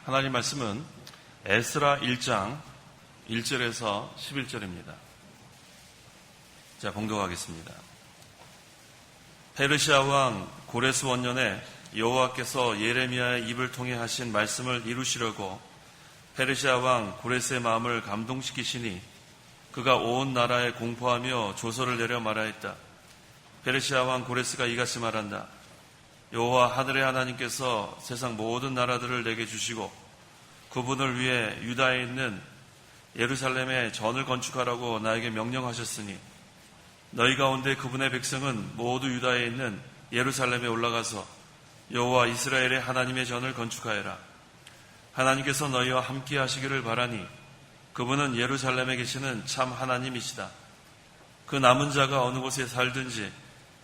하나님 말씀은 에스라 1장 1절에서 11절입니다. 자, 봉독하겠습니다. 페르시아 왕 고레스 원년에 여호와께서 예레미야의 입을 통해 하신 말씀을 이루시려고 페르시아 왕 고레스의 마음을 감동시키시니 그가 온 나라에 공포하며 조서를 내려 말하였다. 페르시아 왕 고레스가 이같이 말한다. 여호와 하늘의 하나님께서 세상 모든 나라들을 내게 주시고 그분을 위해 유다에 있는 예루살렘에 전을 건축하라고 나에게 명령하셨으니 너희 가운데 그분의 백성은 모두 유다에 있는 예루살렘에 올라가서 여호와 이스라엘의 하나님의 전을 건축하여라. 하나님께서 너희와 함께 하시기를 바라니 그분은 예루살렘에 계시는 참 하나님이시다. 그 남은 자가 어느 곳에 살든지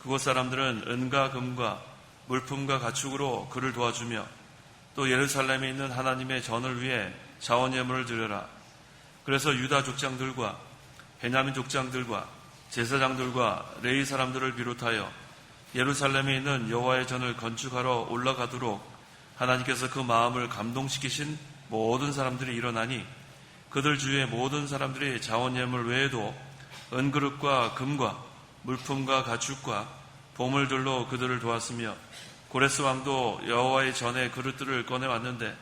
그곳 사람들은 은과 금과 물품과 가축으로 그를 도와주며 또 예루살렘에 있는 하나님의 전을 위해 자원 예물을 드려라. 그래서 유다 족장들과 베냐민 족장들과 제사장들과 레위 사람들을 비롯하여 예루살렘에 있는 여호와의 전을 건축하러 올라가도록 하나님께서 그 마음을 감동시키신 모든 사람들이 일어나니 그들 주위의 모든 사람들이 자원 예물 외에도 은그릇과 금과 물품과 가축과 보물들로 그들을 도왔으며 고레스 왕도 여호와의 전에 그릇들을 꺼내왔는데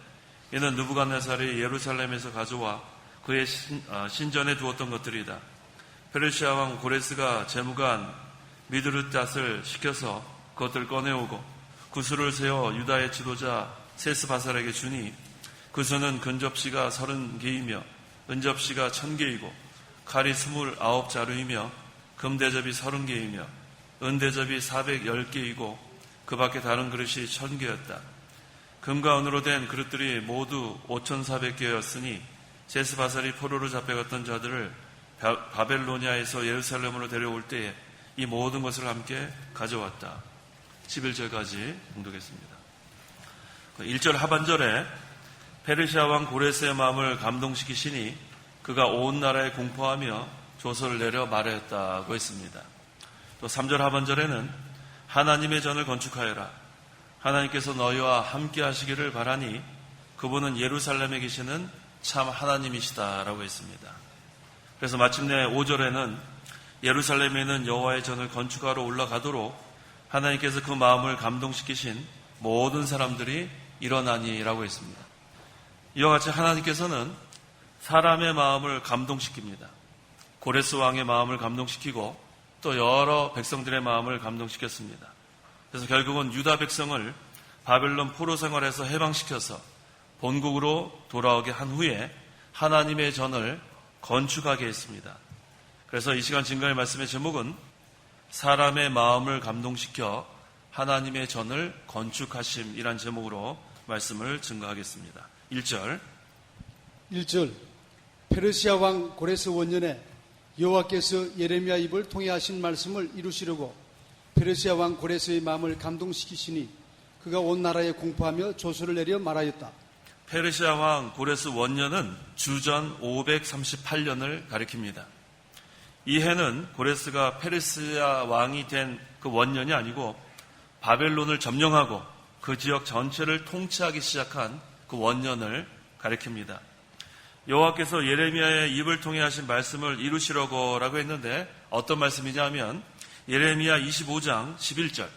이는 느부갓네살이 예루살렘에서 가져와 그의 신전에 두었던 것들이다. 페르시아 왕 고레스가 재무관 미드르닷을 시켜서 그것들을 꺼내오고 구수를 세워 유다의 지도자 세스바살에게 주니 그 수는 근접시가 30개이며 은접시가 1000개이고 칼이 29자루이며 금대접이 30개이며 은대접이 410개이고 그 밖에 다른 그릇이 1000개였다. 금과 은으로 된 그릇들이 모두 5400개였으니 세스바살이 포로로 잡혀갔던 자들을 바벨로니아에서 예루살렘으로 데려올 때에 이 모든 것을 함께 가져왔다. 11절까지 봉독했습니다. 1절 하반절에 페르시아 왕 고레스의 마음을 감동시키시니 그가 온 나라에 공포하며 조서를 내려 말하였다고 했습니다. 또 3절 하반절에는 하나님의 전을 건축하여라. 하나님께서 너희와 함께 하시기를 바라니 그분은 예루살렘에 계시는 참 하나님이시다라고 했습니다. 그래서 마침내 5절에는 예루살렘에 있는 여호와의 전을 건축하러 올라가도록 하나님께서 그 마음을 감동시키신 모든 사람들이 일어나니라고 했습니다. 이와 같이 하나님께서는 사람의 마음을 감동시킵니다. 고레스 왕의 마음을 감동시키고 또 여러 백성들의 마음을 감동시켰습니다. 그래서 결국은 유다 백성을 바벨론 포로 생활에서 해방시켜서 본국으로 돌아오게 한 후에 하나님의 전을 건축하게 했습니다. 그래서 이 시간 증거의 말씀의 제목은 사람의 마음을 감동시켜 하나님의 전을 건축하심이란 제목으로 말씀을 증거하겠습니다. 1절 페르시아 왕 고레스 원년에 여호와께서 예레미야 입을 통해 하신 말씀을 이루시려고 페르시아 왕 고레스의 마음을 감동시키시니 그가 온 나라에 공포하며 조서를 내려 말하였다. 페르시아 왕 고레스 원년은 주전 538년을 가리킵니다. 이 해는 고레스가 페르시아 왕이 된 그 원년이 아니고 바벨론을 점령하고 그 지역 전체를 통치하기 시작한 그 원년을 가리킵니다. 여호와께서 예레미야의 입을 통해 하신 말씀을 이루시려고라고 했는데 어떤 말씀이냐면 예레미야 25장 11절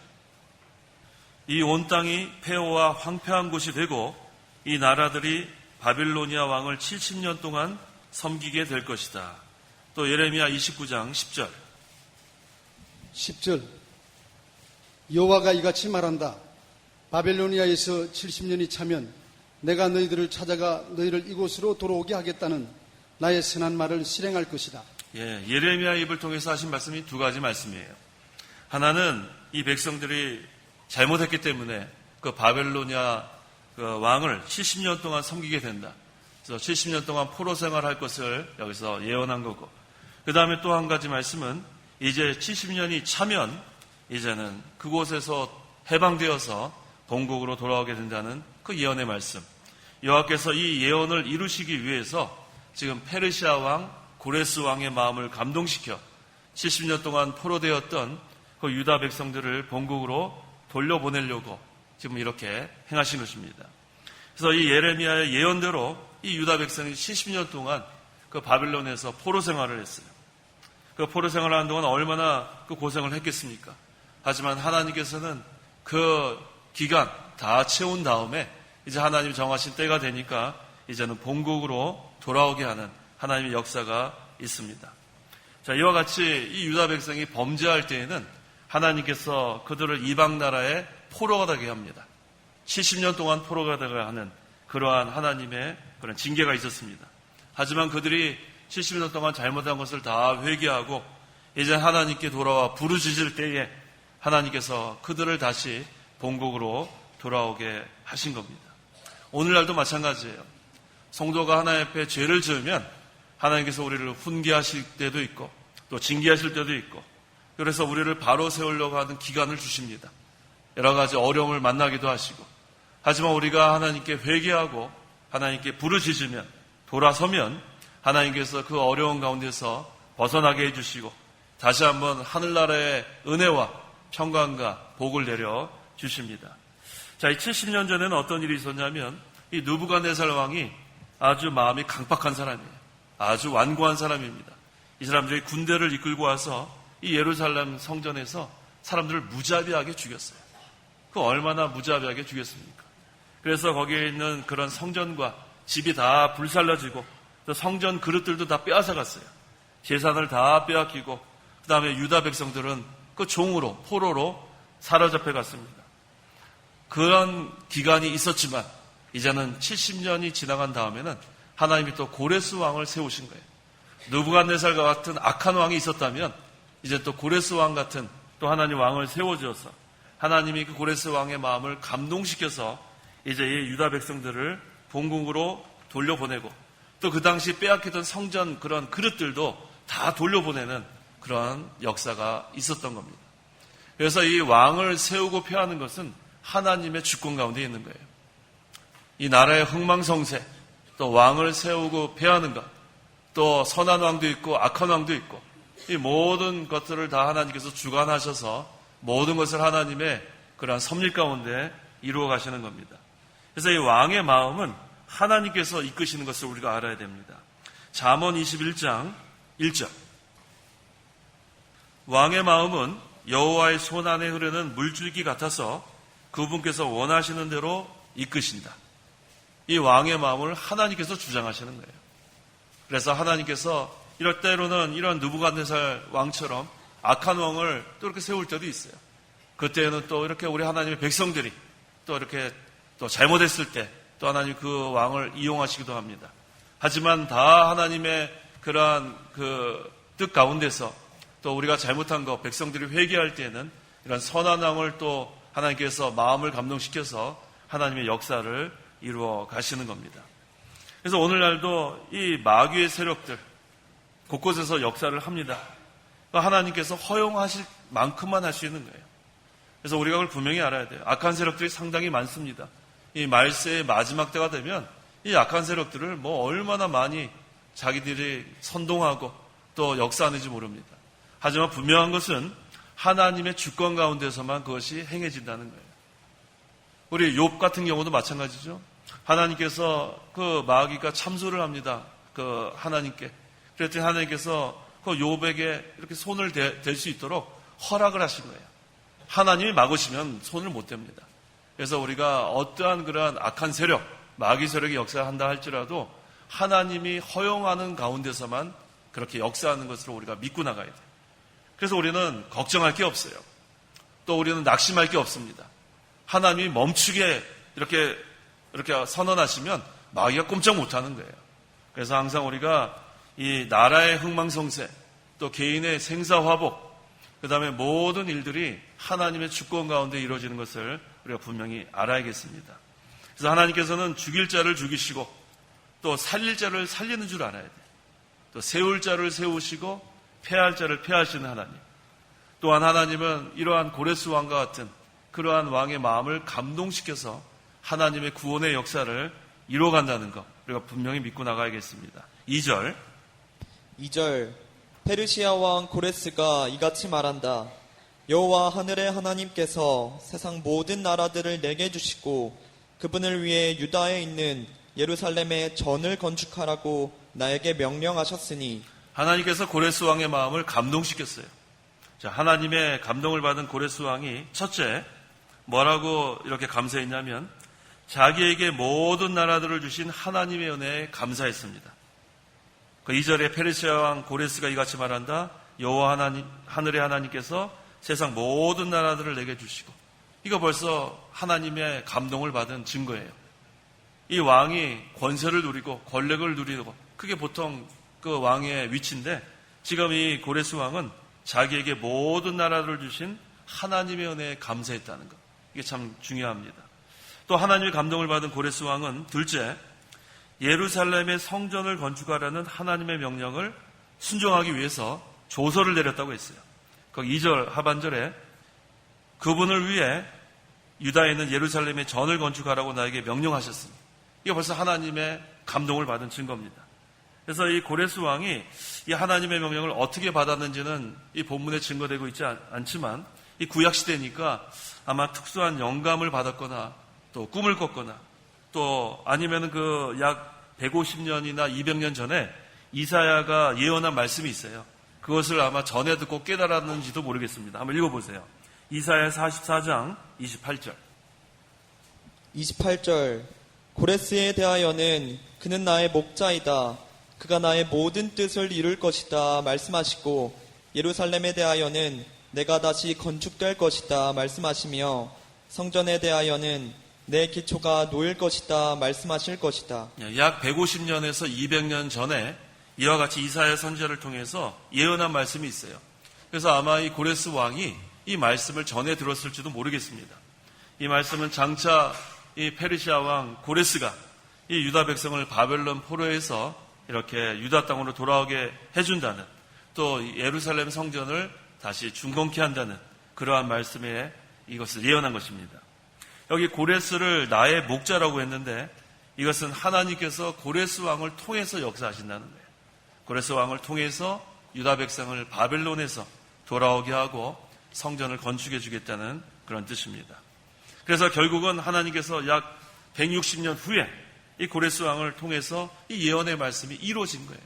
이 온 땅이 폐허와 황폐한 곳이 되고 이 나라들이 바빌로니아 왕을 70년 동안 섬기게 될 것이다. 또 예레미야 29장 10절 여호와가 이같이 말한다. 바벨로니아에서 70년이 차면 내가 너희들을 찾아가 너희를 이곳으로 돌아오게 하겠다는 나의 선한 말을 실행할 것이다. 예레미야 입을 통해서 하신 말씀이 두 가지 말씀이에요. 하나는 이 백성들이 잘못했기 때문에 그 바벨로니아 그 왕을 70년 동안 섬기게 된다. 그래서 70년 동안 포로 생활할 것을 여기서 예언한 거고, 그 다음에 또 한 가지 말씀은 이제 70년이 차면 이제는 그곳에서 해방되어서 본국으로 돌아오게 된다는 그 예언의 말씀. 여호와께서 이 예언을 이루시기 위해서 지금 페르시아 왕 고레스 왕의 마음을 감동시켜 70년 동안 포로되었던 그 유다 백성들을 본국으로 돌려보내려고 지금 이렇게 행하신 것입니다. 그래서 이 예레미야의 예언대로 이 유다 백성이 70년 동안 그 바빌론에서 포로 생활을 했어요. 그 포로 생활을 하는 동안 얼마나 그 고생을 했겠습니까? 하지만 하나님께서는 그 기간 다 채운 다음에 이제 하나님이 정하신 때가 되니까 이제는 본국으로 돌아오게 하는 하나님의 역사가 있습니다. 자, 이와 같이 이 유다 백성이 범죄할 때에는 하나님께서 그들을 이방 나라의 포로가 되게 합니다. 70년 동안 포로가 되게 하는 그러한 하나님의 그런 징계가 있었습니다. 하지만 그들이 70년 동안 잘못한 것을 다 회개하고 이제 하나님께 돌아와 부르짖을 때에 하나님께서 그들을 다시 본국으로 돌아오게 하신 겁니다. 오늘날도 마찬가지예요. 성도가 하나님 앞에 죄를 지으면 하나님께서 우리를 훈계하실 때도 있고 또 징계하실 때도 있고 그래서 우리를 바로 세우려고 하는 기간을 주십니다. 여러 가지 어려움을 만나기도 하시고 하지만 우리가 하나님께 회개하고 하나님께 부르짖으면 돌아서면 하나님께서 그 어려운 가운데서 벗어나게 해주시고 다시 한번 하늘나라의 은혜와 평강과 복을 내려 주십니다. 자, 이 70년 전에는 어떤 일이 있었냐면 이 느부갓네살 왕이 아주 마음이 강팍한 사람이에요. 아주 완고한 사람입니다. 이 사람들이 군대를 이끌고 와서 이 예루살렘 성전에서 사람들을 무자비하게 죽였어요. 그 얼마나 무자비하게 죽였습니까? 그래서 거기에 있는 그런 성전과 집이 다 불살라지고 또 성전 그릇들도 다 빼앗아갔어요. 재산을 다 빼앗기고 그 다음에 유다 백성들은 그 종으로 포로로 사로잡혀 갔습니다. 그런 기간이 있었지만 이제는 70년이 지나간 다음에는 하나님이 또 고레스 왕을 세우신 거예요. 느부갓네살과 같은 악한 왕이 있었다면 이제 또 고레스 왕 같은 또 하나님 왕을 세워주어서 하나님이 그 고레스 왕의 마음을 감동시켜서 이제 이 유다 백성들을 본국으로 돌려보내고 또 그 당시 빼앗기던 성전 그런 그릇들도 다 돌려보내는 그런 역사가 있었던 겁니다. 그래서 이 왕을 세우고 폐하는 것은 하나님의 주권 가운데 있는 거예요. 이 나라의 흥망성쇠, 또 왕을 세우고 폐하는 것, 또 선한 왕도 있고 악한 왕도 있고 이 모든 것들을 다 하나님께서 주관하셔서 모든 것을 하나님의 그러한 섭리 가운데 이루어 가시는 겁니다. 그래서 이 왕의 마음은 하나님께서 이끄시는 것을 우리가 알아야 됩니다. 잠언 21장 1절 왕의 마음은 여호와의 손 안에 흐르는 물줄기 같아서 그분께서 원하시는 대로 이끄신다. 이 왕의 마음을 하나님께서 주장하시는 거예요. 그래서 하나님께서 이럴 때로는 이런 느부갓네살 왕처럼 악한 왕을 또 이렇게 세울 때도 있어요. 그때는 또 이렇게 우리 하나님의 백성들이 또 이렇게 또 잘못했을 때 또 하나님 그 왕을 이용하시기도 합니다. 하지만 다 하나님의 그러한 그 뜻 가운데서 또 우리가 잘못한 거 백성들이 회개할 때에는 이런 선한 왕을 또 하나님께서 마음을 감동시켜서 하나님의 역사를 이루어 가시는 겁니다. 그래서 오늘날도 이 마귀의 세력들 곳곳에서 역사를 합니다. 하나님께서 허용하실 만큼만 할 수 있는 거예요. 그래서 우리가 그걸 분명히 알아야 돼요. 악한 세력들이 상당히 많습니다. 이 말세의 마지막 때가 되면 이 악한 세력들을 뭐 얼마나 많이 자기들이 선동하고 또 역사하는지 모릅니다. 하지만 분명한 것은 하나님의 주권 가운데서만 그것이 행해진다는 거예요. 우리 욥 같은 경우도 마찬가지죠. 하나님께서 그 마귀가 참소를 합니다. 그 하나님께. 그랬더니 하나님께서 그 욥에게 이렇게 손을 댈 수 있도록 허락을 하신 거예요. 하나님이 막으시면 손을 못 댑니다. 그래서 우리가 어떠한 그러한 악한 세력, 마귀 세력이 역사한다 할지라도 하나님이 허용하는 가운데서만 그렇게 역사하는 것으로 우리가 믿고 나가야 돼요. 그래서 우리는 걱정할 게 없어요. 또 우리는 낙심할 게 없습니다. 하나님이 멈추게 이렇게 선언하시면 마귀가 꼼짝 못하는 거예요. 그래서 항상 우리가 이 나라의 흥망성쇠, 또 개인의 생사화복, 그 다음에 모든 일들이 하나님의 주권 가운데 이루어지는 것을 우리가 분명히 알아야겠습니다. 그래서 하나님께서는 죽일 자를 죽이시고 또 살릴 자를 살리는 줄 알아야 돼요. 또 세울 자를 세우시고 폐할 자를 폐하시는 하나님. 또한 하나님은 이러한 고레스 왕과 같은 그러한 왕의 마음을 감동시켜서 하나님의 구원의 역사를 이루어간다는 것 우리가 분명히 믿고 나가야겠습니다. 2절 페르시아 왕 고레스가 이같이 말한다. 여호와 하늘의 하나님께서 세상 모든 나라들을 내게 주시고 그분을 위해 유다에 있는 예루살렘에 전을 건축하라고 나에게 명령하셨으니 하나님께서 고레스 왕의 마음을 감동시켰어요. 자, 하나님의 감동을 받은 고레스 왕이 첫째, 뭐라고 이렇게 감사했냐면 자기에게 모든 나라들을 주신 하나님의 은혜에 감사했습니다. 그 2절에 페르시아 왕 고레스가 이같이 말한다. 여호와 하나님, 하늘의 하나님께서 세상 모든 나라들을 내게 주시고, 이거 벌써 하나님의 감동을 받은 증거예요. 이 왕이 권세를 누리고 권력을 누리고, 그게 보통 그 왕의 위치인데, 지금 이 고레스 왕은 자기에게 모든 나라를 주신 하나님의 은혜에 감사했다는 것. 이게 참 중요합니다. 또 하나님의 감동을 받은 고레스 왕은 둘째, 예루살렘의 성전을 건축하라는 하나님의 명령을 순종하기 위해서 조서를 내렸다고 했어요. 거기 2절 하반절에 그분을 위해 유다에 있는 예루살렘의 전을 건축하라고 나에게 명령하셨습니다. 이게 벌써 하나님의 감동을 받은 증거입니다. 그래서 이 고레스 왕이 이 하나님의 명령을 어떻게 받았는지는 이 본문에 증거되고 있지 않지만, 이 구약시대니까 아마 특수한 영감을 받았거나 또 꿈을 꿨거나 또 아니면 그 약 150년이나 200년 전에 이사야가 예언한 말씀이 있어요. 그것을 아마 전에 듣고 깨달았는지도 모르겠습니다. 한번 읽어보세요. 이사야 44장 28절. 28절 고레스에 대하여는 그는 나의 목자이다. 그가 나의 모든 뜻을 이룰 것이다 말씀하시고, 예루살렘에 대하여는 내가 다시 건축될 것이다 말씀하시며, 성전에 대하여는 내 기초가 놓일 것이다 말씀하실 것이다. 약 150년에서 200년 전에 이와 같이 이사야 선지자를 통해서 예언한 말씀이 있어요. 그래서 아마 이 고레스 왕이 이 말씀을 전해 들었을지도 모르겠습니다. 이 말씀은 장차 이 페르시아 왕 고레스가 이 유다 백성을 바벨론 포로에서 이렇게 유다 땅으로 돌아오게 해준다는, 또 예루살렘 성전을 다시 중건케 한다는 그러한 말씀에 이것을 예언한 것입니다. 여기 고레스를 나의 목자라고 했는데, 이것은 하나님께서 고레스 왕을 통해서 역사하신다는 거예요. 고레스 왕을 통해서 유다 백성을 바벨론에서 돌아오게 하고 성전을 건축해 주겠다는 그런 뜻입니다. 그래서 결국은 하나님께서 약 160년 후에 이 고레스 왕을 통해서 이 예언의 말씀이 이루어진 거예요.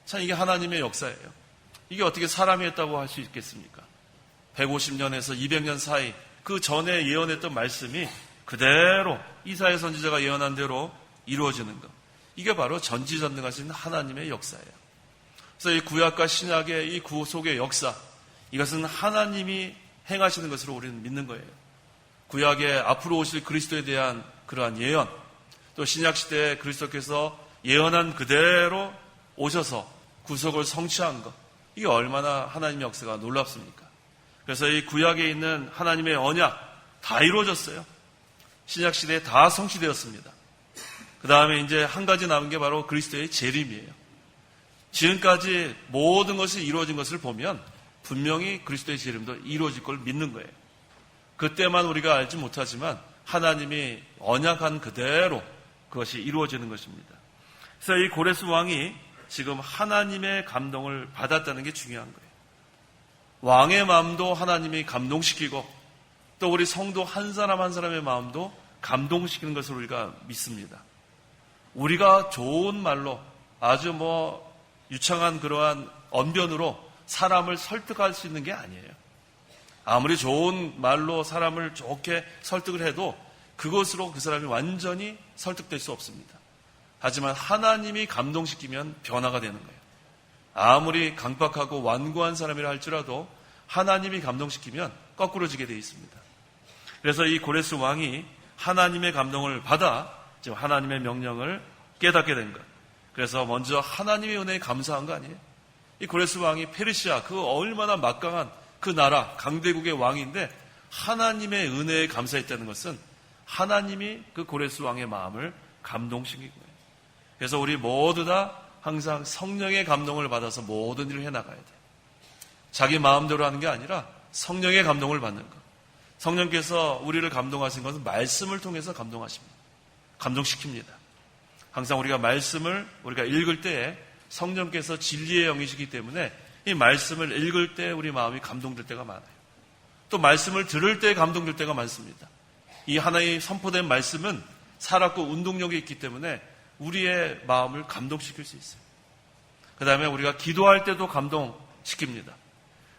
참 이게 하나님의 역사예요. 이게 어떻게 사람이 했다고 할 수 있겠습니까? 150년에서 200년 사이 그 전에 예언했던 말씀이 그대로 이사야 선지자가 예언한 대로 이루어지는 것. 이게 바로 전지전능하신 하나님의 역사예요. 그래서 이 구약과 신약의 이 구속의 역사, 이것은 하나님이 행하시는 것으로 우리는 믿는 거예요. 구약의 앞으로 오실 그리스도에 대한 그러한 예언, 또 신약시대에 그리스도께서 예언한 그대로 오셔서 구속을 성취한 것, 이게 얼마나 하나님의 역사가 놀랍습니까? 그래서 이 구약에 있는 하나님의 언약 다 이루어졌어요. 신약시대에 다 성취되었습니다. 그 다음에 이제 한 가지 남은 게 바로 그리스도의 재림이에요. 지금까지 모든 것이 이루어진 것을 보면 분명히 그리스도의 재림도 이루어질 걸 믿는 거예요. 그때만 우리가 알지 못하지만 하나님이 언약한 그대로 그것이 이루어지는 것입니다. 그래서 이 고레스 왕이 지금 하나님의 감동을 받았다는 게 중요한 거예요. 왕의 마음도 하나님이 감동시키고 또 우리 성도 한 사람 한 사람의 마음도 감동시키는 것을 우리가 믿습니다. 우리가 좋은 말로 아주 유창한 그러한 언변으로 사람을 설득할 수 있는 게 아니에요. 아무리 좋은 말로 사람을 좋게 설득을 해도 그것으로 그 사람이 완전히 설득될 수 없습니다. 하지만 하나님이 감동시키면 변화가 되는 거예요. 아무리 강박하고 완고한 사람이라 할지라도 하나님이 감동시키면 거꾸로지게 되어 있습니다. 그래서 이 고레스 왕이 하나님의 감동을 받아 지금 하나님의 명령을 깨닫게 된 것. 그래서 먼저 하나님의 은혜에 감사한 거 아니에요? 이 고레스 왕이 페르시아, 그 얼마나 막강한 그 나라, 강대국의 왕인데 하나님의 은혜에 감사했다는 것은 하나님이 그 고레스 왕의 마음을 감동시킨 거예요. 그래서 우리 모두 다 항상 성령의 감동을 받아서 모든 일을 해나가야 돼요. 자기 마음대로 하는 게 아니라 성령의 감동을 받는 것. 성령께서 우리를 감동하신 것은 말씀을 통해서 감동하십니다. 감동시킵니다. 항상 우리가 말씀을 우리가 읽을 때에 성령께서 진리의 영이시기 때문에 이 말씀을 읽을 때 우리 마음이 감동될 때가 많아요. 또 말씀을 들을 때 감동될 때가 많습니다. 이 하나의 선포된 말씀은 살았고 운동력이 있기 때문에 우리의 마음을 감동시킬 수 있어요. 그 다음에 우리가 기도할 때도 감동시킵니다.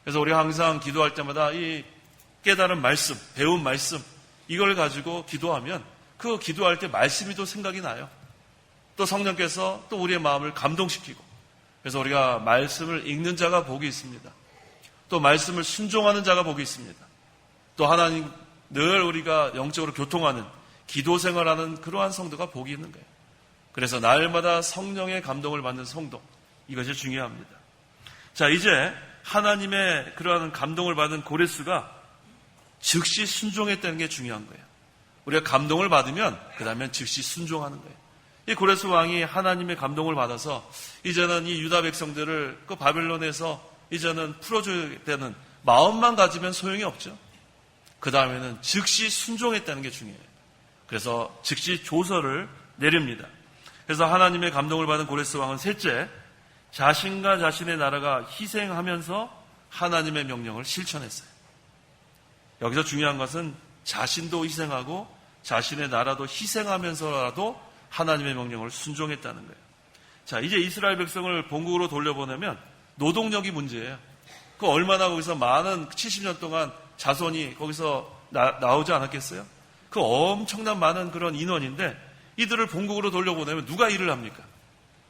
그래서 우리가 항상 기도할 때마다 이 깨달은 말씀, 배운 말씀, 이걸 가지고 기도하면 그 기도할 때 말씀이 또 생각이 나요. 또 성령께서 또 우리의 마음을 감동시키고, 그래서 우리가 말씀을 읽는 자가 복이 있습니다. 또 말씀을 순종하는 자가 복이 있습니다. 또 하나님 늘 우리가 영적으로 교통하는 기도 생활하는 그러한 성도가 복이 있는 거예요. 그래서 날마다 성령의 감동을 받는 성도, 이것이 중요합니다. 자, 이제 하나님의 그러한 감동을 받은 고레스가 즉시 순종했다는 게 중요한 거예요. 우리가 감동을 받으면 그 다음엔 즉시 순종하는 거예요. 이 고레스 왕이 하나님의 감동을 받아서 이제는 이 유다 백성들을 그 바벨론에서 이제는 풀어줘야 되는 마음만 가지면 소용이 없죠. 그 다음에는 즉시 순종했다는 게 중요해요. 그래서 즉시 조서를 내립니다. 그래서 하나님의 감동을 받은 고레스 왕은 셋째, 자신과 자신의 나라가 희생하면서 하나님의 명령을 실천했어요. 여기서 중요한 것은 자신도 희생하고 자신의 나라도 희생하면서라도 하나님의 명령을 순종했다는 거예요. 자, 이제 이스라엘 백성을 본국으로 돌려보내면 노동력이 문제예요. 그 얼마나 거기서 많은 70년 동안 자손이 거기서 나오지 않았겠어요? 그 엄청난 많은 그런 인원인데 이들을 본국으로 돌려보내면 누가 일을 합니까?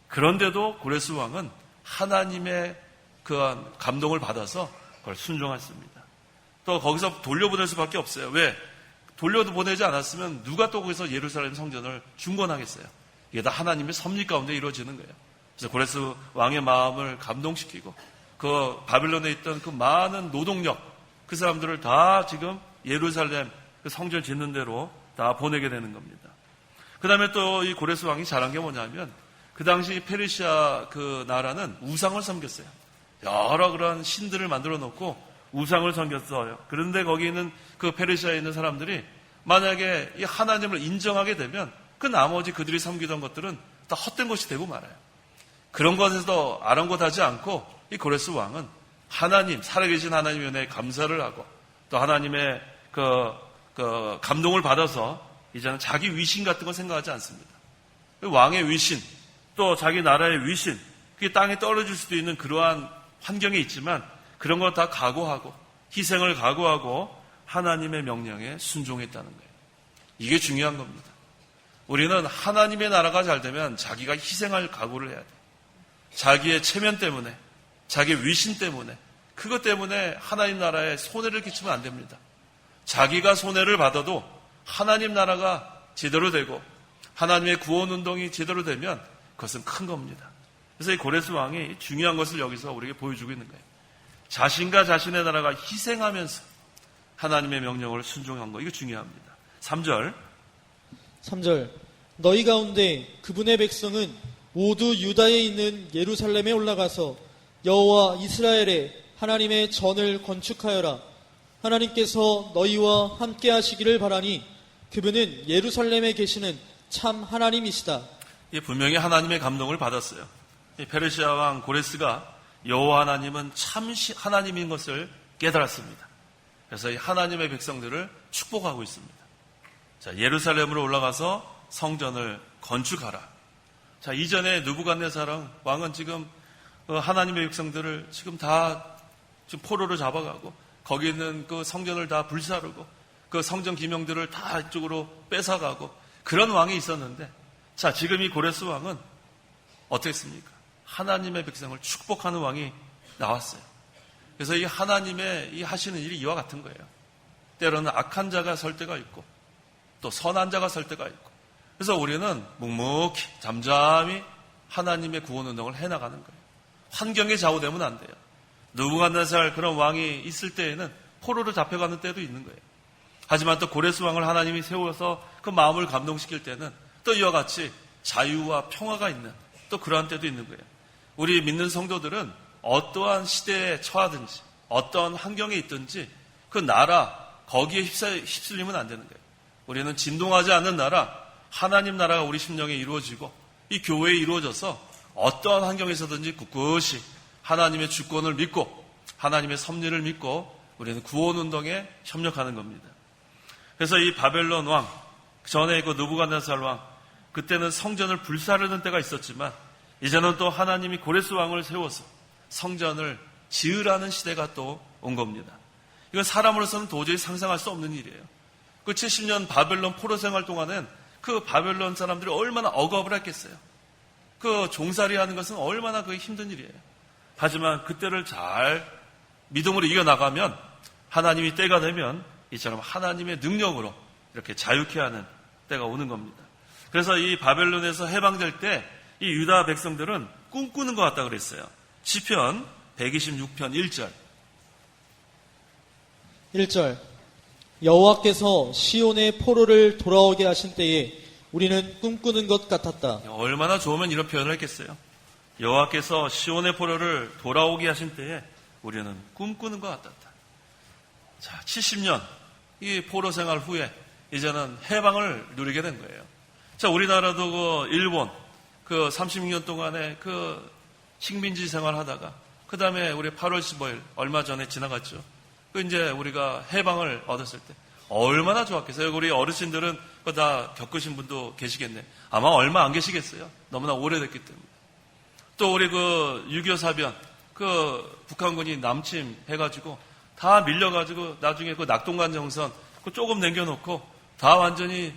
그런데도 고레스 왕은 하나님의 그 감동을 받아서 그걸 순종했습니다. 또 거기서 돌려보낼 수밖에 없어요. 왜? 돌려보내지 않았으면 누가 또 거기서 예루살렘 성전을 중건하겠어요? 이게 다 하나님의 섭리 가운데 이루어지는 거예요. 그래서 고레스 왕의 마음을 감동시키고 그 바빌론에 있던 그 많은 노동력, 그 사람들을 다 지금 예루살렘 그 성전 짓는 대로 다 보내게 되는 겁니다. 그 다음에 또 이 고레스 왕이 잘한 게 뭐냐면 그 당시 페르시아 그 나라는 우상을 섬겼어요. 여러 그런 신들을 만들어 놓고 우상을 섬겼어요. 그런데 거기 있는 그 페르시아에 있는 사람들이 만약에 이 하나님을 인정하게 되면 그 나머지 그들이 섬기던 것들은 다 헛된 것이 되고 말아요. 그런 것에서 아랑곳하지 않고 이 고레스 왕은 하나님, 살아계신 하나님의 은혜에 감사를 하고 또 하나님의 그 감동을 받아서 이제는 자기 위신 같은 거 생각하지 않습니다. 왕의 위신, 또 자기 나라의 위신, 그게 땅에 떨어질 수도 있는 그러한 환경에 있지만 그런 거 다 각오하고 희생을 각오하고 하나님의 명령에 순종했다는 거예요. 이게 중요한 겁니다. 우리는 하나님의 나라가 잘 되면 자기가 희생할 각오를 해야 돼요. 자기의 체면 때문에, 자기의 위신 때문에, 그것 때문에 하나님 나라에 손해를 끼치면 안 됩니다. 자기가 손해를 받아도 하나님 나라가 제대로 되고 하나님의 구원 운동이 제대로 되면 그것은 큰 겁니다. 그래서 이 고레스 왕이 중요한 것을 여기서 우리에게 보여주고 있는 거예요. 자신과 자신의 나라가 희생하면서 하나님의 명령을 순종한 거, 이거 중요합니다. 3절 너희 가운데 그분의 백성은 모두 유다에 있는 예루살렘에 올라가서 여호와 이스라엘의 하나님의 전을 건축하여라. 하나님께서 너희와 함께 하시기를 바라니 그분은 예루살렘에 계시는 참 하나님이시다. 이 분명히 하나님의 감동을 받았어요. 이 페르시아 왕 고레스가 여호와 하나님은 참 하나님인 것을 깨달았습니다. 그래서 이 하나님의 백성들을 축복하고 있습니다. 자, 예루살렘으로 올라가서 성전을 건축하라. 자, 이전에 느부갓네살 왕은 지금 하나님의 백성들을 지금 다 지금 포로로 잡아가고 거기 있는 그 성전을 다 불사르고 그 성전 기명들을 다 이쪽으로 뺏어가고 그런 왕이 있었는데, 자, 지금 이 고레스 왕은 어떻게 했습니까? 하나님의 백성을 축복하는 왕이 나왔어요. 그래서 이 하나님의 이 하시는 일이 이와 같은 거예요. 때로는 악한 자가 설 때가 있고 또 선한 자가 설 때가 있고, 그래서 우리는 묵묵히 잠잠히 하나님의 구원 운동을 해나가는 거예요. 환경에 좌우되면 안 돼요. 느부갓네살 그런 왕이 있을 때에는 포로로 잡혀가는 때도 있는 거예요. 하지만 또 고레스 왕을 하나님이 세워서 그 마음을 감동시킬 때는 또 이와 같이 자유와 평화가 있는 또 그러한 때도 있는 거예요. 우리 믿는 성도들은 어떠한 시대에 처하든지 어떠한 환경에 있든지 그 나라 거기에 휩쓸리면 안 되는 거예요. 우리는 진동하지 않는 나라, 하나님 나라가 우리 심령에 이루어지고 이 교회에 이루어져서 어떠한 환경에서든지 굳굳이 하나님의 주권을 믿고 하나님의 섭리를 믿고 우리는 구원 운동에 협력하는 겁니다. 그래서 이 바벨론 왕, 전에 그 느부갓네살 왕, 그때는 성전을 불사르는 때가 있었지만 이제는 또 하나님이 고레스 왕을 세워서 성전을 지으라는 시대가 또 온 겁니다. 이건 사람으로서는 도저히 상상할 수 없는 일이에요. 그 70년 바벨론 포로 생활 동안엔 그 바벨론 사람들이 얼마나 억압을 했겠어요. 그 종살이 하는 것은 얼마나 그게 힘든 일이에요. 하지만 그때를 잘 믿음으로 이겨나가면 하나님이 때가 되면 이처럼 하나님의 능력으로 이렇게 자유케 하는 때가 오는 겁니다. 그래서 이 바벨론에서 해방될 때 이 유다 백성들은 꿈꾸는 것 같다 그랬어요. 시편 126편 1절. 1절 여호와께서 시온의 포로를 돌아오게 하신 때에 우리는 꿈꾸는 것 같았다. 얼마나 좋으면 이런 표현을 했겠어요. 여호와께서 시온의 포로를 돌아오게 하신 때에 우리는 꿈꾸는 것 같았다. 자, 70년 이 포로 생활 후에 이제는 해방을 누리게 된 거예요. 자, 우리나라도 그 일본 그 36년 동안에 그 식민지 생활하다가 그 다음에 우리 8월 15일 얼마 전에 지나갔죠. 그 이제 우리가 해방을 얻었을 때 얼마나 좋았겠어요. 우리 어르신들은 그거 다 겪으신 분도 계시겠네. 아마 얼마 안 계시겠어요. 너무나 오래됐기 때문에. 또 우리 그 6.25 사변 그 북한군이 남침해가지고 다 밀려가지고 나중에 그 낙동강 정선 그 조금 남겨놓고 다 완전히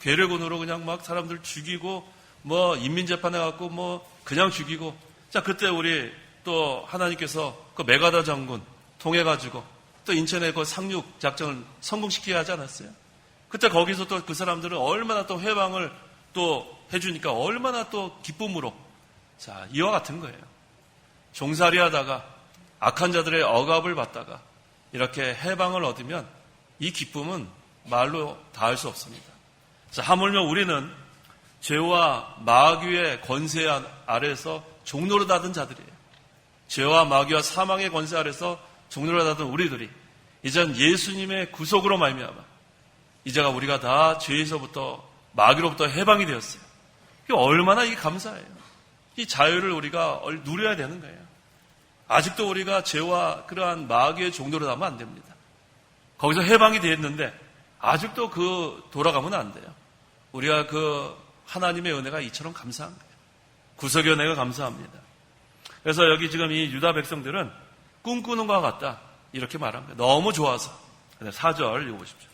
괴뢰군으로 그냥 막 사람들 죽이고 뭐 인민재판해갖고 뭐 그냥 죽이고. 자, 그때 우리 또 하나님께서 그 메가다 장군 통해가지고 또 인천에 그 상륙 작전을 성공시키게 하지 않았어요? 그때 거기서 또 그 사람들은 얼마나 또 해방을 또 해주니까 얼마나 또 기쁨으로. 자, 이와 같은 거예요. 종살이 하다가 악한 자들의 억압을 받다가 이렇게 해방을 얻으면 이 기쁨은 말로 다할 수 없습니다. 자, 하물며 우리는 죄와 마귀의 권세 아래에서 종노릇하던 자들이에요. 죄와 마귀와 사망의 권세 아래에서 종노릇하던 우리들이 이젠 예수님의 구속으로 말미암아 이제가 우리가 다 죄에서부터 마귀로부터 해방이 되었어요. 이게 얼마나 이게 감사해요. 이 자유를 우리가 누려야 되는 거예요. 아직도 우리가 죄와 그러한 마귀의 종노릇 하면 안 됩니다. 거기서 해방이 되었는데 아직도 돌아가면 안 돼요. 우리가 하나님의 은혜가 이처럼 감사한 거예요. 구속의 은혜가 감사합니다. 그래서 여기 지금 이 유다 백성들은 꿈꾸는 것과 같다 이렇게 말합니다. 너무 좋아서. 4절 읽어보십시오.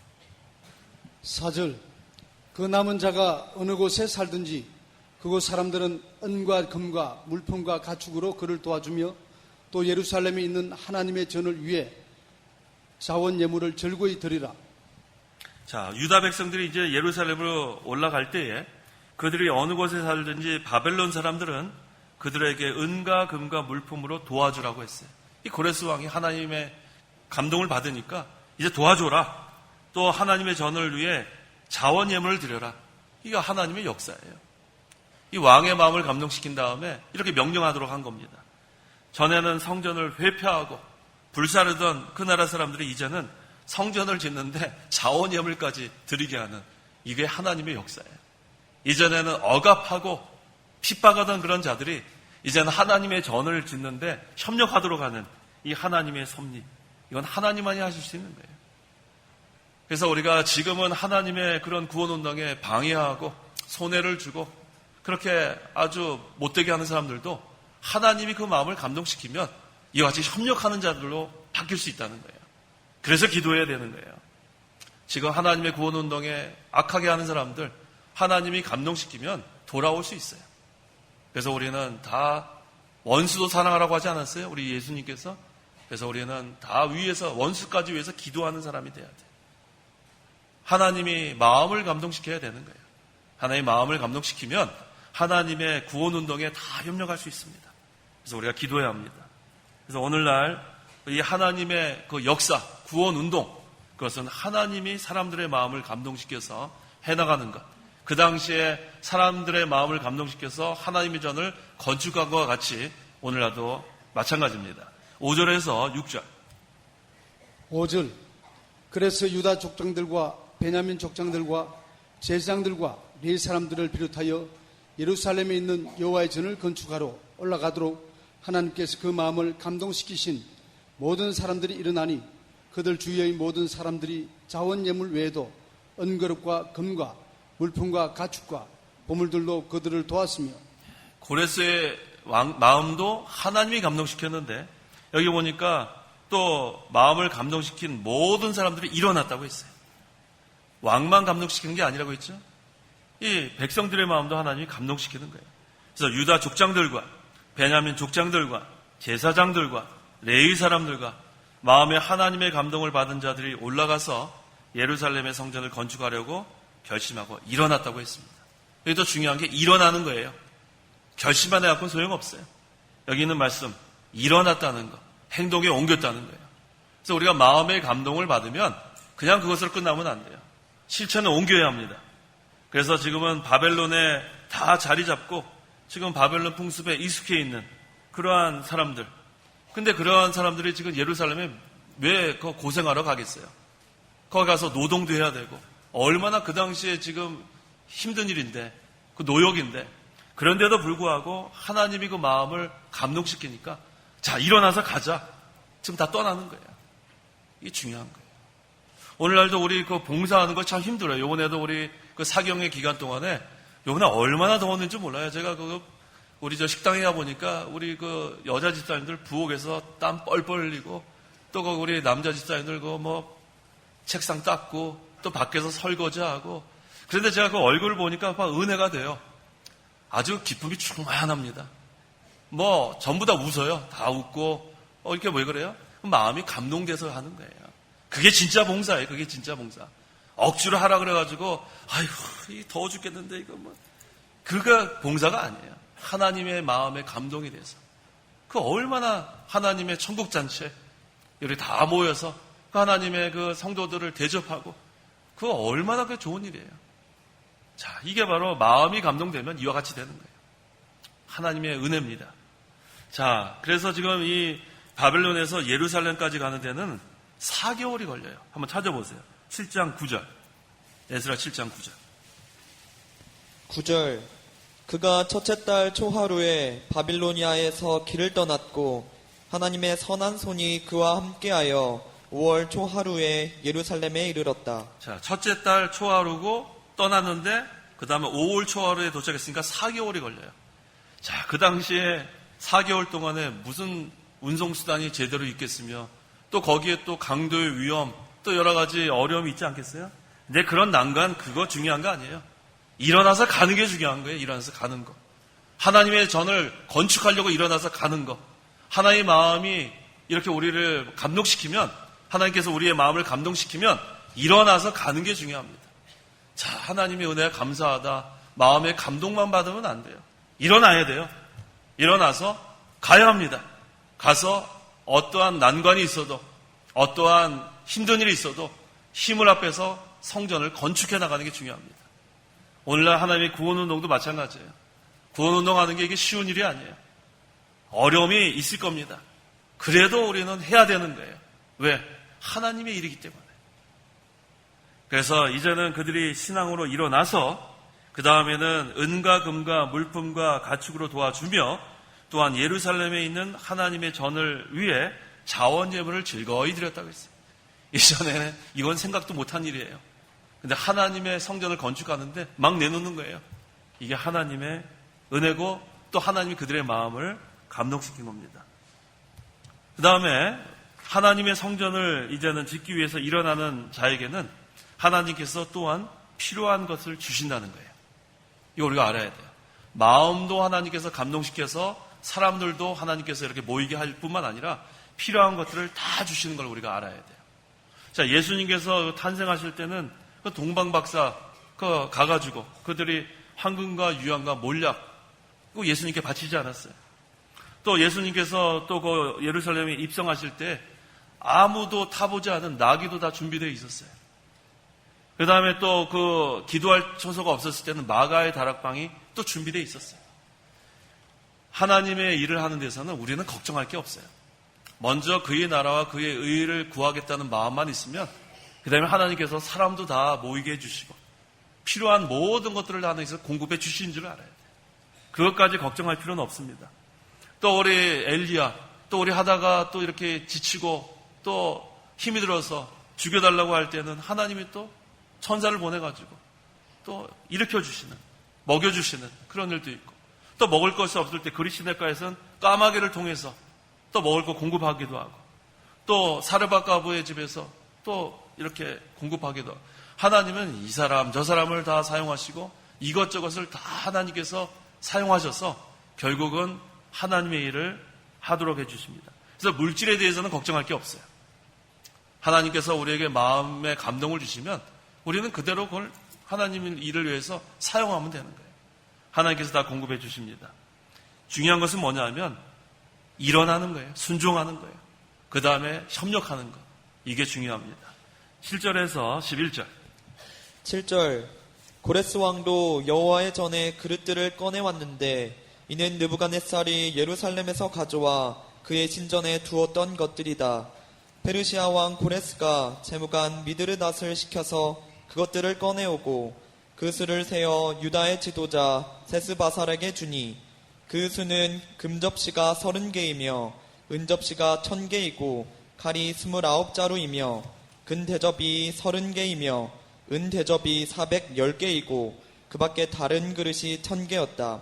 4절 그 남은 자가 어느 곳에 살든지 그곳 사람들은 은과 금과 물품과 가축으로 그를 도와주며 또 예루살렘에 있는 하나님의 전을 위해 자원 예물을 절거히 드리라. 자, 유다 백성들이 이제 예루살렘으로 올라갈 때에 그들이 어느 곳에 살든지 바벨론 사람들은 그들에게 은과 금과 물품으로 도와주라고 했어요. 이 고레스 왕이 하나님의 감동을 받으니까 이제 도와줘라. 또 하나님의 전을 위해 자원 예물을 드려라. 이게 하나님의 역사예요. 이 왕의 마음을 감동시킨 다음에 이렇게 명령하도록 한 겁니다. 전에는 성전을 회폐하고 불사르던 그 나라 사람들이 이제는 성전을 짓는데 자원 예물까지 드리게 하는 이게 하나님의 역사예요. 이전에는 억압하고 핍박하던 그런 자들이 이제는 하나님의 전을 짓는데 협력하도록 하는 이 하나님의 섭리. 이건 하나님만이 하실 수 있는 거예요. 그래서 우리가 지금은 하나님의 그런 구원운동에 방해하고 손해를 주고 그렇게 아주 못되게 하는 사람들도 하나님이 그 마음을 감동시키면 이와 같이 협력하는 자들로 바뀔 수 있다는 거예요. 그래서 기도해야 되는 거예요. 지금 하나님의 구원운동에 악하게 하는 사람들 하나님이 감동시키면 돌아올 수 있어요. 그래서 우리는 다 원수도 사랑하라고 하지 않았어요? 우리 예수님께서. 그래서 우리는 다 위에서 원수까지 위해서 기도하는 사람이 돼야 돼요. 하나님이 마음을 감동시켜야 되는 거예요. 하나님의 마음을 감동시키면 하나님의 구원운동에 다 협력할 수 있습니다. 그래서 우리가 기도해야 합니다. 그래서 오늘날 이 하나님의 그 역사, 구원운동, 그것은 하나님이 사람들의 마음을 감동시켜서 해나가는 것. 그 당시에 사람들의 마음을 감동시켜서 하나님의 전을 건축한 것과 같이 오늘날도 마찬가지입니다. 5절에서 6절. 5절 그래서 유다 족장들과 베냐민 족장들과 제사장들과 레위 사람들을 비롯하여 예루살렘에 있는 여호와의 전을 건축하러 올라가도록 하나님께서 그 마음을 감동시키신 모든 사람들이 일어나니 그들 주위의 모든 사람들이 자원 예물 외에도 은그릇과 금과 물품과 가축과 보물들로 그들을 도왔으며 고레스의 마음도 하나님이 감동시켰는데 여기 보니까 또 마음을 감동시킨 모든 사람들이 일어났다고 했어요. 왕만 감동시키는 게 아니라고 했죠. 이 백성들의 마음도 하나님이 감동시키는 거예요. 그래서 유다 족장들과 베냐민 족장들과 제사장들과 레위 사람들과 마음에 하나님의 감동을 받은 자들이 올라가서 예루살렘의 성전을 건축하려고 결심하고 일어났다고 했습니다. 여기 더 중요한 게 일어나는 거예요. 결심만 해갖고는 소용없어요. 여기 있는 말씀, 일어났다는 거, 행동에 옮겼다는 거예요. 그래서 우리가 마음의 감동을 받으면 그냥 그것으로 끝나면 안 돼요. 실천에 옮겨야 합니다. 그래서 지금은 바벨론에 다 자리 잡고 지금 바벨론 풍습에 익숙해 있는 그러한 사람들. 근데 그러한 사람들이 지금 예루살렘에 왜 고생하러 가겠어요? 거기 가서 노동도 해야 되고 얼마나 그 당시에 지금 힘든 일인데 그 노역인데 그런데도 불구하고 하나님이 그 마음을 감동시키니까 자 일어나서 가자. 지금 다 떠나는 거예요. 이게 중요한 거예요. 오늘날도 우리 그 봉사하는 거 참 힘들어요. 요번에도 우리 그 사경의 기간 동안에 요번에 얼마나 더웠는지 몰라요. 제가 우리 저 식당에 가보니까 우리 그 여자 집사님들 부엌에서 땀 뻘뻘 흘리고 또 그 우리 남자 집사님들 그 뭐 책상 닦고 또 밖에서 설거지하고 그런데 제가 그 얼굴을 보니까 막 은혜가 돼요. 아주 기쁨이 충만합니다. 뭐 전부 다 웃어요. 다 웃고 이렇게 왜 그래요? 마음이 감동돼서 하는 거예요. 그게 진짜 봉사예요. 그게 진짜 봉사. 억지로 하라 그래가지고 아이고 더워 죽겠는데 이거 뭐 그거 봉사가 아니에요. 하나님의 마음에 감동이 돼서 그 얼마나 하나님의 천국 잔치에 우리 다 모여서 그 하나님의 그 성도들을 대접하고 그거 얼마나 그 좋은 일이에요. 자, 이게 바로 마음이 감동되면 이와 같이 되는 거예요. 하나님의 은혜입니다. 자, 그래서 지금 이 바벨론에서 예루살렘까지 가는 데는 4개월이 걸려요. 한번 찾아보세요. 7장 9절. 에스라 7장 9절. 9절. 그가 첫째 달 초하루에 바빌로니아에서 길을 떠났고 하나님의 선한 손이 그와 함께하여 5월 초하루에 예루살렘에 이르렀다. 자, 첫째 달 초하루고 떠났는데 그 다음에 5월 초하루에 도착했으니까 4개월이 걸려요. 자, 그 당시에 4개월 동안에 무슨 운송수단이 제대로 있겠으며 또 거기에 또 강도의 위험 또 여러 가지 어려움이 있지 않겠어요? 근데 그런 난관 그거 중요한 거 아니에요. 일어나서 가는 게 중요한 거예요. 일어나서 가는 거. 하나님의 전을 건축하려고 일어나서 가는 거. 하나님의 마음이 이렇게 우리를 감동시키면 하나님께서 우리의 마음을 감동시키면 일어나서 가는 게 중요합니다. 자, 하나님의 은혜에 감사하다. 마음의 감동만 받으면 안 돼요. 일어나야 돼요. 일어나서 가야 합니다. 가서 어떠한 난관이 있어도 어떠한 힘든 일이 있어도 힘을 합해서 성전을 건축해 나가는 게 중요합니다. 오늘날 하나님의 구원운동도 마찬가지예요. 구원운동하는 게 이게 쉬운 일이 아니에요. 어려움이 있을 겁니다. 그래도 우리는 해야 되는 거예요. 왜? 하나님의 일이기 때문에. 그래서 이제는 그들이 신앙으로 일어나서 그 다음에는 은과 금과 물품과 가축으로 도와주며 또한 예루살렘에 있는 하나님의 전을 위해 자원 예물을 즐거이 드렸다고 했어요. 이전에는 이건 생각도 못한 일이에요. 근데 하나님의 성전을 건축하는데 막 내놓는 거예요. 이게 하나님의 은혜고 또 하나님이 그들의 마음을 감동시킨 겁니다. 그 다음에 하나님의 성전을 이제는 짓기 위해서 일어나는 자에게는 하나님께서 또한 필요한 것을 주신다는 거예요. 이거 우리가 알아야 돼요. 마음도 하나님께서 감동시켜서 사람들도 하나님께서 이렇게 모이게 할 뿐만 아니라 필요한 것들을 다 주시는 걸 우리가 알아야 돼요. 자, 예수님께서 탄생하실 때는 그 동방박사 가가지고 그들이 황금과 유황과 몰약 그 예수님께 바치지 않았어요. 또 예수님께서 또 그 예루살렘에 입성하실 때 아무도 타보지 않은 나귀도 다 준비되어 있었어요. 그 다음에 또 그 기도할 처소가 없었을 때는 마가의 다락방이 또 준비되어 있었어요. 하나님의 일을 하는 데서는 우리는 걱정할 게 없어요. 먼저 그의 나라와 그의 의를 구하겠다는 마음만 있으면 그 다음에 하나님께서 사람도 다 모이게 해주시고 필요한 모든 것들을 하나님께서 공급해 주신 줄 알아야 돼요. 그것까지 걱정할 필요는 없습니다. 또 우리 엘리야 또 우리 하다가 또 이렇게 지치고 또 힘이 들어서 죽여달라고 할 때는 하나님이 또 천사를 보내가지고 또 일으켜주시는, 먹여주시는 그런 일도 있고, 또 먹을 것이 없을 때 그리시네가에서는 까마귀를 통해서 또 먹을 것 공급하기도 하고, 또 사르밧 과부의 집에서 또 이렇게 공급하기도 하고, 하나님은 이 사람 저 사람을 다 사용하시고 이것저것을 다 하나님께서 사용하셔서 결국은 하나님의 일을 하도록 해주십니다. 그래서 물질에 대해서는 걱정할 게 없어요. 하나님께서 우리에게 마음의 감동을 주시면 우리는 그대로 그걸 하나님의 일을 위해서 사용하면 되는 거예요. 하나님께서 다 공급해 주십니다. 중요한 것은 뭐냐면 일어나는 거예요. 순종하는 거예요. 그 다음에 협력하는 것. 이게 중요합니다. 7절에서 11절. 7절 고레스 왕도 여호와의 전에 그릇들을 꺼내왔는데 이는 느부갓네살이 예루살렘에서 가져와 그의 신전에 두었던 것들이다. 페르시아 왕 고레스가 재무관 미드르닷을 시켜서 그것들을 꺼내오고 그 수를 세어 유다의 지도자 세스바살에게 주니 그 수는 금접시가 30개이며 은접시가 1000개이고 칼이 29자루이며 금대접이 30개이며 은대접이 410개이고 그 밖에 다른 그릇이 1000개였다.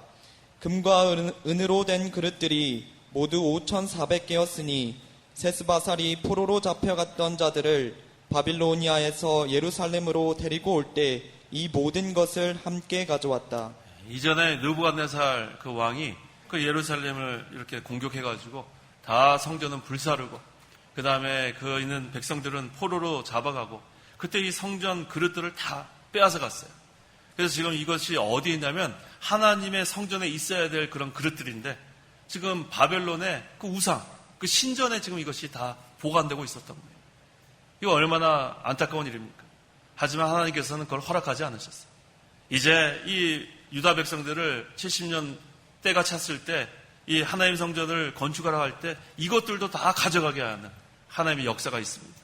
금과 은으로 된 그릇들이 모두 5400개였으니 세스바살이 포로로 잡혀갔던 자들을 바빌로니아에서 예루살렘으로 데리고 올 때 이 모든 것을 함께 가져왔다. 이전에 느부갓네살 그 왕이 그 예루살렘을 이렇게 공격해가지고 다 성전은 불사르고, 그 다음에 그 있는 백성들은 포로로 잡아가고, 그때 이 성전 그릇들을 다 빼앗아 갔어요. 그래서 지금 이것이 어디에 있냐면 하나님의 성전에 있어야 될 그런 그릇들인데 지금 바벨론의 그 우상, 그 신전에 지금 이것이 다 보관되고 있었던 거예요. 이거 얼마나 안타까운 일입니까? 하지만 하나님께서는 그걸 허락하지 않으셨어요. 이제 이 유다 백성들을 70년 때가 찼을 때 이 하나님 성전을 건축하라 할 때 이것들도 다 가져가게 하는 하나님의 역사가 있습니다.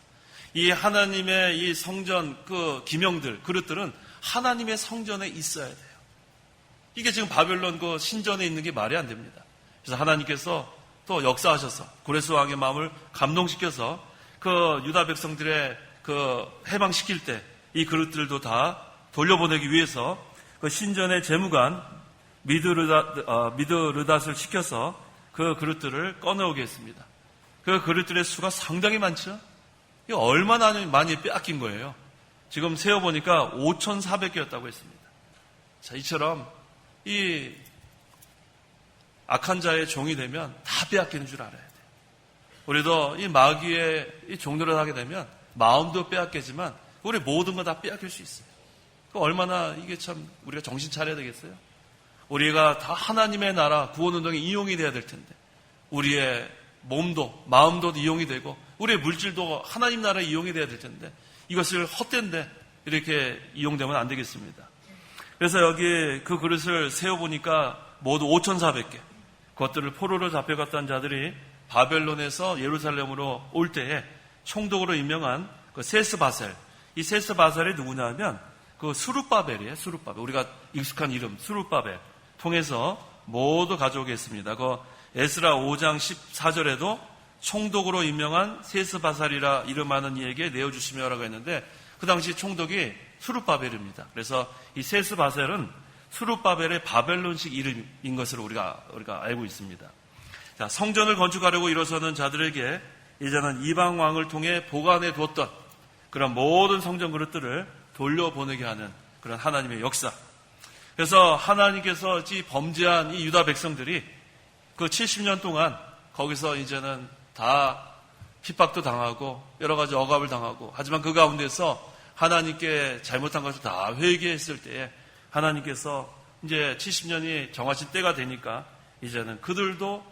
이 하나님의 이 성전 그 기명들, 그릇들은 하나님의 성전에 있어야 돼요. 이게 지금 바벨론 그 신전에 있는 게 말이 안 됩니다. 그래서 하나님께서 또 역사하셔서 고레스 왕의 마음을 감동시켜서 그 유다 백성들의 그 해방시킬 때 이 그릇들도 다 돌려보내기 위해서 그 신전의 재무관 미드르닷을 시켜서 그 그릇들을 꺼내오게 했습니다. 그 그릇들의 수가 상당히 많죠? 이거 얼마나 많이 빼앗긴 거예요. 지금 세어보니까 5400개였다고 했습니다. 자, 이처럼 이 악한 자의 종이 되면 다 빼앗기는 줄 알아야 돼요. 우리도 이 마귀의 이 종노릇 하게 되면 마음도 빼앗기지만 우리 모든 거 다 빼앗길 수 있어요. 얼마나 이게 참 우리가 정신 차려야 되겠어요? 우리가 다 하나님의 나라 구원운동에 이용이 돼야 될 텐데 우리의 몸도 마음도 이용이 되고 우리의 물질도 하나님 나라에 이용이 돼야 될 텐데 이것을 헛된데 이렇게 이용되면 안 되겠습니다. 그래서 여기 그 그릇을 세어보니까 모두 5400개, 그것들을 포로로 잡혀갔던 자들이 바벨론에서 예루살렘으로 올 때에 총독으로 임명한 그 세스바셀, 이 세스바셀이 누구냐면 그 수룹바벨이에요. 수룹바벨, 우리가 익숙한 이름 수룹바벨 통해서 모두 가져오게 했습니다. 그 에스라 5장 14절에도 총독으로 임명한 세스바살이라 이름하는 이에게 내어주시며라고 했는데 그 당시 총독이 수룹바벨입니다. 그래서 이 세스바셀은 수룹바벨의 바벨론식 이름인 것으로 우리가 알고 있습니다. 자, 성전을 건축하려고 일어서는 자들에게 이제는 이방 왕을 통해 보관해 두었던 그런 모든 성전 그릇들을 돌려보내게 하는 그런 하나님의 역사. 그래서 하나님께서 이 범죄한 이 유다 백성들이 그 70년 동안 거기서 이제는 다 핍박도 당하고 여러 가지 억압을 당하고, 하지만 그 가운데서 하나님께 잘못한 것을 다 회개했을 때에 하나님께서 이제 70년이 정하신 때가 되니까 이제는 그들도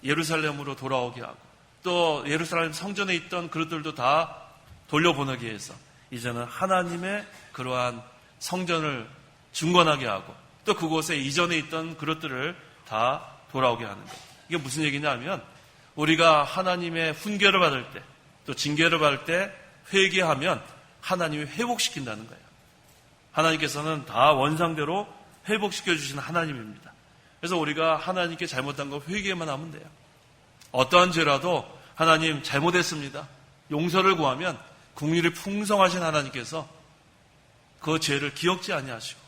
예루살렘으로 돌아오게 하고 또 예루살렘 성전에 있던 그릇들도 다 돌려보내게 해서 이제는 하나님의 그러한 성전을 중건하게 하고 또 그곳에 이전에 있던 그릇들을 다 돌아오게 하는 것. 이게 무슨 얘기냐면 우리가 하나님의 훈계를 받을 때 또 징계를 받을 때 회개하면 하나님이 회복시킨다는 거예요. 하나님께서는 다 원상대로 회복시켜 주시는 하나님입니다. 그래서 우리가 하나님께 잘못한 거 회개만 하면 돼요. 어떠한 죄라도 하나님 잘못했습니다. 용서를 구하면 국률이 풍성하신 하나님께서 그 죄를 기억지 아니하시고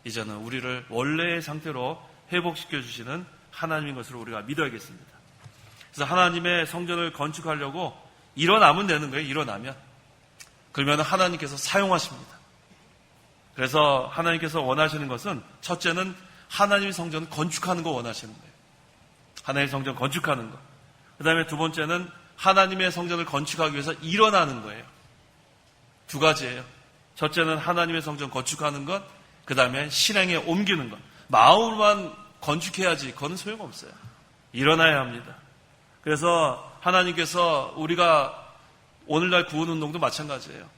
이제는 우리를 원래의 상태로 회복시켜 주시는 하나님인 것으로 우리가 믿어야겠습니다. 그래서 하나님의 성전을 건축하려고 일어나면 되는 거예요. 일어나면. 그러면 하나님께서 사용하십니다. 그래서 하나님께서 원하시는 것은 첫째는 하나님의 성전을 건축하는 거 원하시는 거예요. 하나님의 성전 건축하는 거. 그 다음에 두 번째는 하나님의 성전을 건축하기 위해서 일어나는 거예요. 두 가지예요. 첫째는 하나님의 성전 건축하는 것, 그 다음에 실행에 옮기는 것. 마음으로만 건축해야지 그건 소용없어요. 일어나야 합니다. 그래서 하나님께서 우리가 오늘날 구원운동도 마찬가지예요.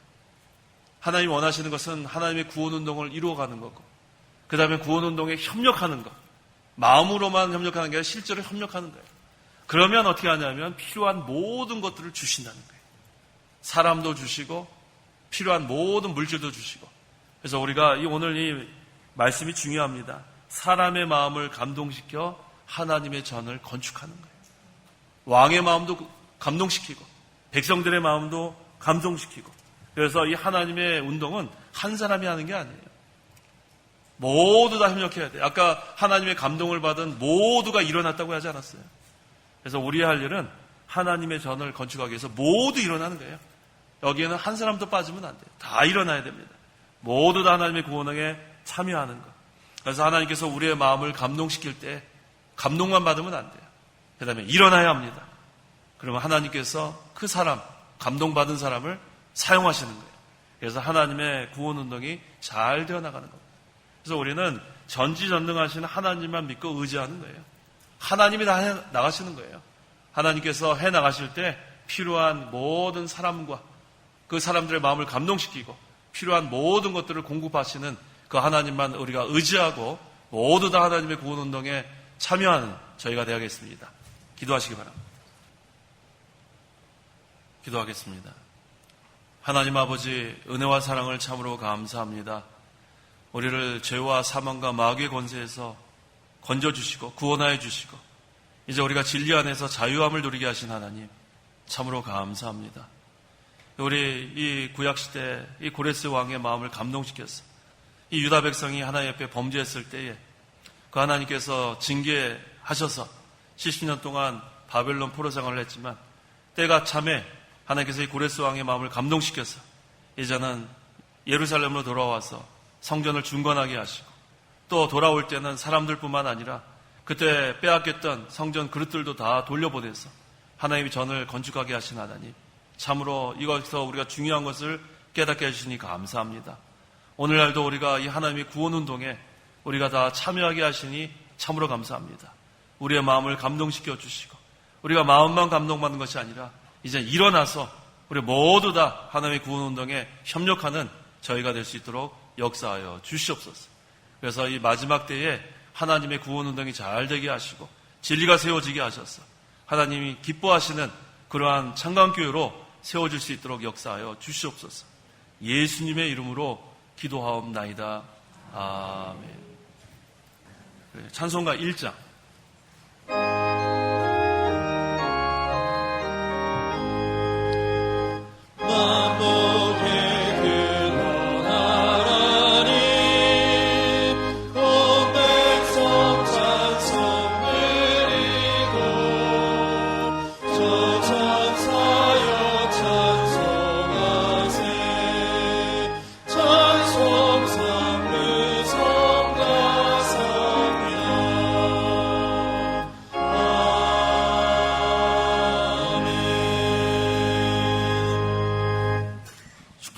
하나님이 원하시는 것은 하나님의 구원운동을 이루어가는 거고, 그 다음에 구원운동에 협력하는 것. 마음으로만 협력하는 게 아니라 실제로 협력하는 거예요. 그러면 어떻게 하냐면 필요한 모든 것들을 주신다는 거예요. 사람도 주시고 필요한 모든 물질도 주시고. 그래서 우리가 오늘 이 말씀이 중요합니다. 사람의 마음을 감동시켜 하나님의 전을 건축하는 거예요. 왕의 마음도 감동시키고 백성들의 마음도 감동시키고. 그래서 이 하나님의 운동은 한 사람이 하는 게 아니에요. 모두 다 협력해야 돼요. 아까 하나님의 감동을 받은 모두가 일어났다고 하지 않았어요. 그래서 우리 할 일은 하나님의 전을 건축하기 위해서 모두 일어나는 거예요. 여기에는 한 사람도 빠지면 안 돼요. 다 일어나야 됩니다. 모두 다 하나님의 구원에 참여하는 것. 그래서 하나님께서 우리의 마음을 감동시킬 때 감동만 받으면 안 돼요. 그 다음에 일어나야 합니다. 그러면 하나님께서 그 사람, 감동받은 사람을 사용하시는 거예요. 그래서 하나님의 구원운동이 잘 되어나가는 겁니다. 그래서 우리는 전지전능하신 하나님만 믿고 의지하는 거예요. 하나님이 다 해나가시는 거예요. 하나님께서 해나가실 때 필요한 모든 사람과 그 사람들의 마음을 감동시키고 필요한 모든 것들을 공급하시는 그 하나님만 우리가 의지하고 모두 다 하나님의 구원운동에 참여하는 저희가 되어야겠습니다. 기도하시기 바랍니다. 기도하겠습니다. 하나님 아버지, 은혜와 사랑을 참으로 감사합니다. 우리를 죄와 사망과 마귀의 권세에서 건져주시고 구원하여 주시고 이제 우리가 진리 안에서 자유함을 누리게 하신 하나님, 참으로 감사합니다. 우리 이 구약시대 이 고레스 왕의 마음을 감동시켰어. 이 유다 백성이 하나님 앞에 범죄했을 때에 그 하나님께서 징계하셔서 70년 동안 바벨론 포로 생활을 했지만 때가 참에 하나님께서 이 고레스 왕의 마음을 감동시켜서 이제는 예루살렘으로 돌아와서 성전을 중건하게 하시고 또 돌아올 때는 사람들뿐만 아니라 그때 빼앗겼던 성전 그릇들도 다 돌려보내서 하나님이 전을 건축하게 하신 하나님, 참으로 이것에서 우리가 중요한 것을 깨닫게 해주시니 감사합니다. 오늘날도 우리가 이 하나님의 구원운동에 우리가 다 참여하게 하시니 참으로 감사합니다. 우리의 마음을 감동시켜 주시고 우리가 마음만 감동받는 것이 아니라 이제 일어나서 우리 모두 다 하나님의 구원운동에 협력하는 저희가 될 수 있도록 역사하여 주시옵소서. 그래서 이 마지막 때에 하나님의 구원운동이 잘 되게 하시고 진리가 세워지게 하셔서 하나님이 기뻐하시는 그러한 창강교회로 세워질 수 있도록 역사하여 주시옵소서. 예수님의 이름으로 기도하옵나이다. 아멘. 찬송가 1장.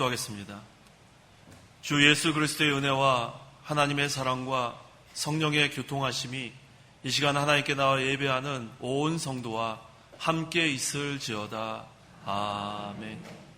기도하겠습니다. 주 예수 그리스도의 은혜와 하나님의 사랑과 성령의 교통하심이 이 시간 하나님께 나와 예배하는 온 성도와 함께 있을지어다. 아멘.